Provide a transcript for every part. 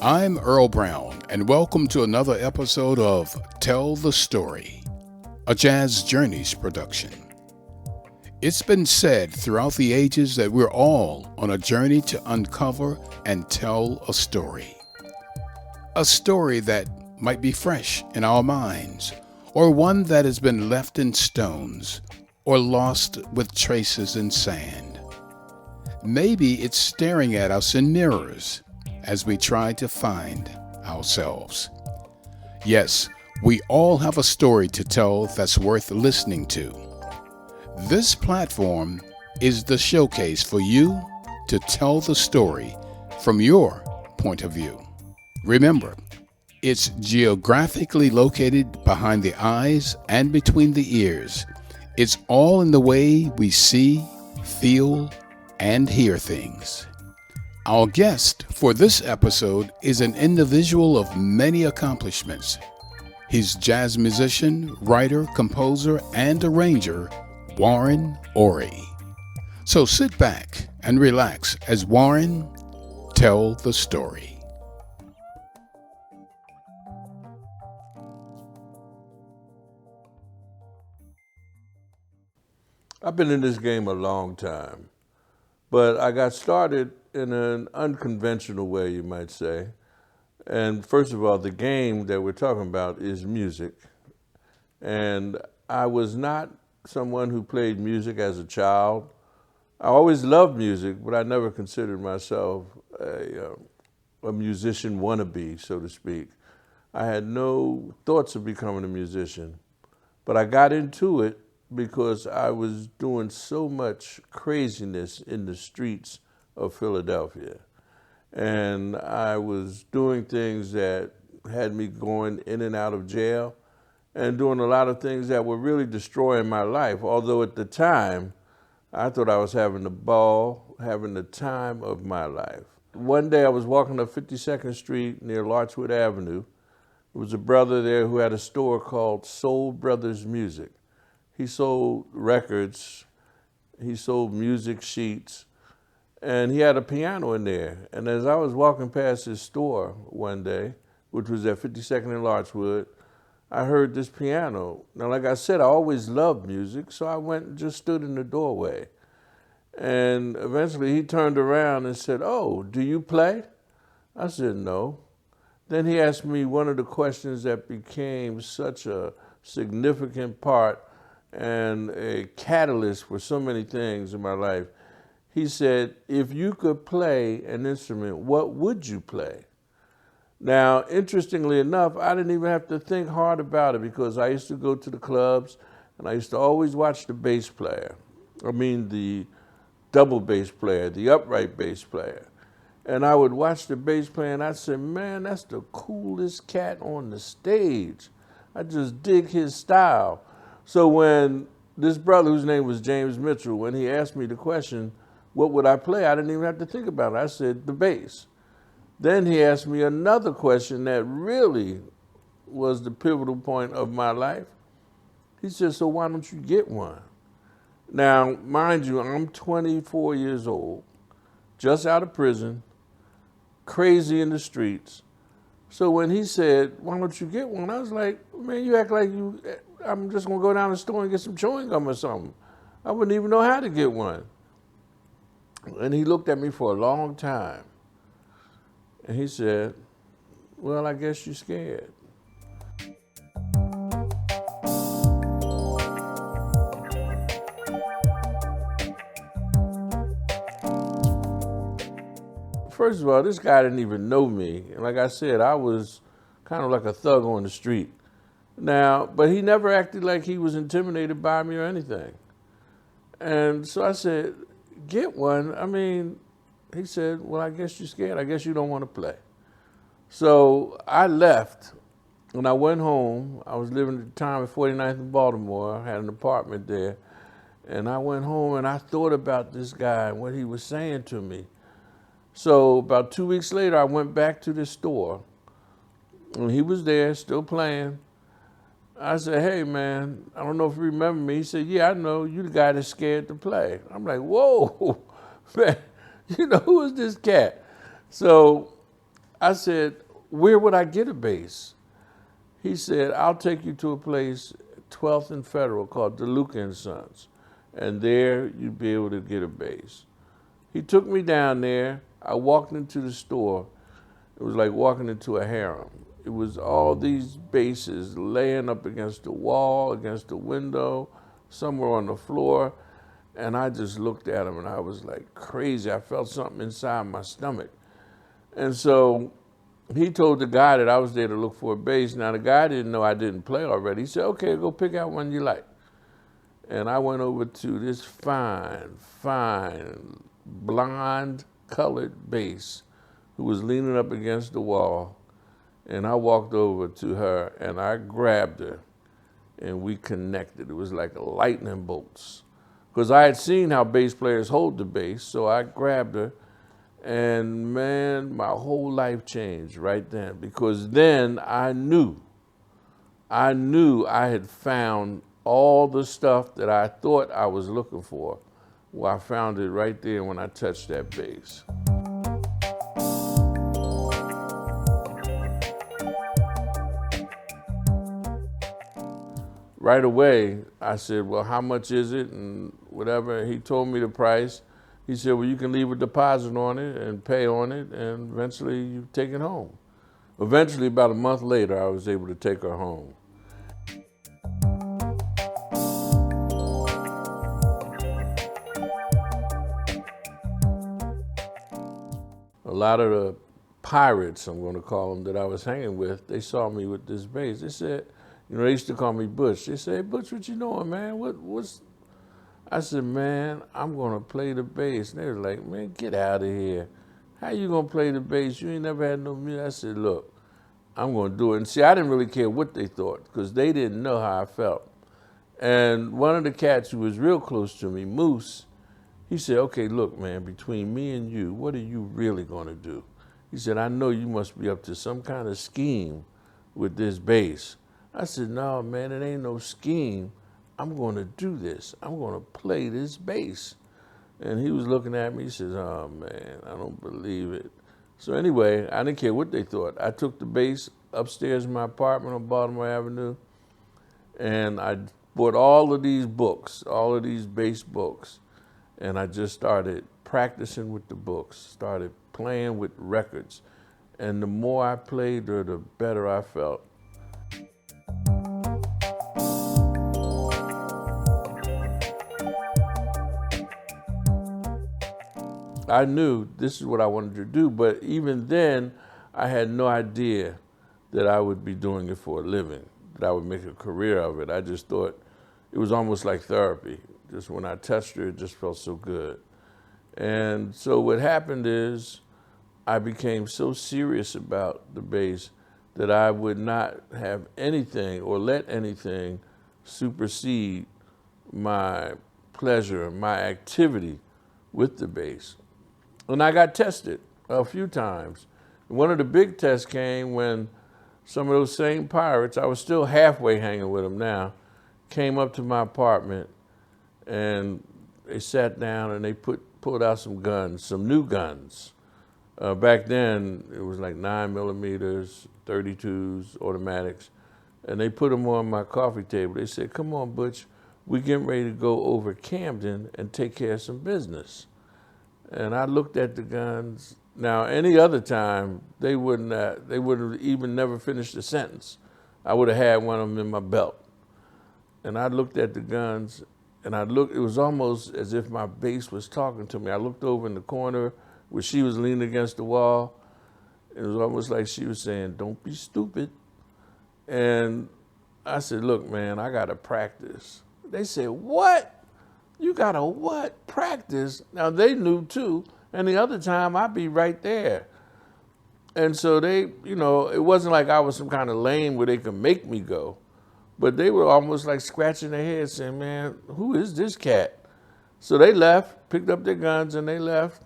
I'm Earl Brown, and welcome to another episode of Tell the Story, a Jazz Journeys production. It's been said throughout the ages that we're all on a journey to uncover and tell a story. A story that might be fresh in our minds, or one that has been left in stones, or lost with traces in sand. Maybe it's staring at us in mirrors as we try to find ourselves. Yes, we all have a story to tell that's worth listening to. This platform is the showcase for you to tell the story from your point of view. Remember, it's geographically located behind the eyes and between the ears. It's all in the way we see, feel, and hear things. Our guest for this episode is an individual of many accomplishments. He's jazz musician, writer, composer, and arranger, Warren Oree. So sit back and relax as Warren tells the story. I've been in this game a long time, but I got started in an unconventional way, you might say. And first of all, the game that we're talking about is music. And I was not someone who played music as a child. I always loved music, but I never considered myself a musician wannabe, so to speak. I had no thoughts of becoming a musician, but I got into it because I was doing so much craziness in the streets of Philadelphia. And I was doing things that had me going in and out of jail and doing a lot of things that were really destroying my life. Although at the time, I thought I was having a ball, having the time of my life. One day I was walking up 52nd Street near Larchwood Avenue. There was a brother there who had a store called Soul Brothers Music. He sold records, he sold music sheets, and he had a piano in there. And as I was walking past his store one day, which was at 52nd and Larchwood, I heard this piano. Now, like I said, I always loved music, so I went and just stood in the doorway. And eventually he turned around and said, "Oh, do you play?" I said, "No." Then he asked me one of the questions that became such a significant part and a catalyst for so many things in my life. He said, "If you could play an instrument, what would you play?" Now, interestingly enough, I didn't even have to think hard about it because I used to go to the clubs and I used to always watch the bass player. The double bass player, the upright bass player. And I would watch the bass player and I'd say, "Man, that's the coolest cat on the stage. I just dig his style." So when this brother, whose name was James Mitchell, when he asked me the question, what would I play? I didn't even have to think about it. I said, the bass. Then he asked me another question that really was the pivotal point of my life. He said, "So why don't you get one?" Now, mind you, I'm 24 years old, just out of prison, crazy in the streets. So when he said, "Why don't you get one?" I was like, "Man, you act like I'm just gonna go down the store and get some chewing gum or something. I wouldn't even know how to get one." And he looked at me for a long time. And he said, "Well, I guess you're scared." First of all, this guy didn't even know me. And like I said, I was kind of like a thug on the street. Now, but he never acted like he was intimidated by me or anything. And so I said, "Get one?" He said, "Well, I guess you're scared. I guess you don't want to play." So I left and I went home. I was living at the time at 49th in Baltimore. I had an apartment there. And I went home and I thought about this guy and what he was saying to me. So about 2 weeks later, I went back to the store and he was there still playing. I said, "Hey man, I don't know if you remember me." He said, "Yeah, I know. You the guy that's scared to play." I'm like, "Whoa, man, who is this cat?" So I said, where would I get a bass? He said, I'll take you to a place, 12th and Federal, called DeLuca and Sons. And there you'd be able to get a bass. He took me down there. I walked into the store. It was like walking into a harem. It was all these basses laying up against the wall, against the window, somewhere on the floor. And I just looked at them and I was like crazy. I felt something inside my stomach. And so he told the guy that I was there to look for a bass. Now the guy didn't know I didn't play already. He said, okay, go pick out one you like. And I went over to this fine, blonde colored bass who was leaning up against the wall. And I walked over to her and I grabbed her and we connected. It was like lightning bolts. Because I had seen how bass players hold the bass, so I grabbed her, and man, my whole life changed right then. Because then I knew I had found all the stuff that I thought I was looking for. Well, I found it right there when I touched that bass. Right away, I said, well, how much is it and whatever. He told me the price. He said, well, you can leave a deposit on it and pay on it, and eventually you take it home. Eventually, about a month later, I was able to take her home. A lot of the pirates, I'm going to call them, that I was hanging with, they saw me with this bass. They said, you know, they used to call me Butch. They said, hey, Butch, what you doing, man? What's... I said, man, I'm going to play the bass. And they were like, man, get out of here. How you going to play the bass? You ain't never had no music. I said, look, I'm going to do it. And see, I didn't really care what they thought because they didn't know how I felt. And one of the cats who was real close to me, Moose, he said, okay, look, man, between me and you, what are you really going to do? He said, I know you must be up to some kind of scheme with this bass. I said, no, man, it ain't no scheme. I'm going to do this. I'm going to play this bass. And he was looking at me. He says, oh, man, I don't believe it. So anyway, I didn't care what they thought. I took the bass upstairs in my apartment on Baltimore Avenue, and I bought all of these books, all of these bass books, and I just started practicing with the books, started playing with records. And the more I played her, the better I felt. I knew this is what I wanted to do, but even then, I had no idea that I would be doing it for a living, that I would make a career of it. I just thought it was almost like therapy. Just when I touched her, it just felt so good. And so what happened is I became so serious about the bass that I would not have anything or let anything supersede my pleasure, my activity with the bass. And I got tested a few times. One of the big tests came when some of those same pirates, I was still halfway hanging with them now, came up to my apartment and they sat down and they pulled out some guns, some new guns. Back then, it was like 9mm, 32s, automatics. And they put them on my coffee table. They said, come on, Butch, we're getting ready to go over Camden and take care of some business. And I looked at the guns. Now, any other time, they wouldn't have even never finished the sentence. I would have had one of them in my belt. And I looked at the guns, and it was almost as if my bass was talking to me. I looked over in the corner where she was leaning against the wall. It was almost like she was saying, don't be stupid. And I said, look, man, I got to practice. They said, what? You got to what? Practice? Now, they knew, too. And the other time, I'd be right there. And so they, you know, it wasn't like I was some kind of lame where they could make me go. But they were almost like scratching their heads saying, man, who is this cat? So they left, picked up their guns, and they left.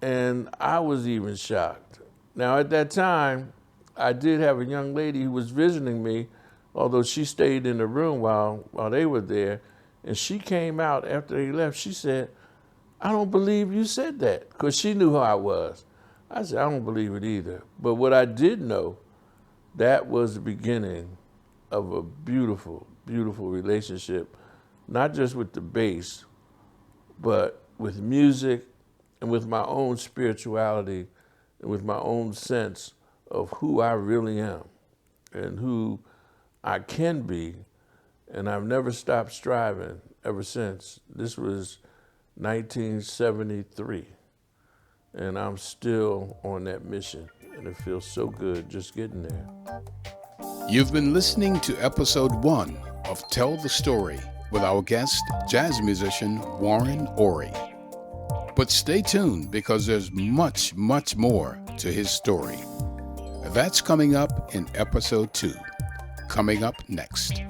And I was even shocked. Now, at that time, I did have a young lady who was visiting me, although she stayed in the room while they were there. And she came out after they left. She said, I don't believe you said that, because she knew who I was. I said, I don't believe it either. But what I did know, that was the beginning of a beautiful, beautiful relationship, not just with the bass, but with music and with my own spirituality and with my own sense of who I really am and who I can be. And I've never stopped striving ever since. This was 1973, and I'm still on that mission, and it feels so good just getting there. You've been listening to episode 1 of Tell the Story with our guest, jazz musician Warren Oree. But stay tuned because there's much, much more to his story. That's coming up in episode 2. Coming up next.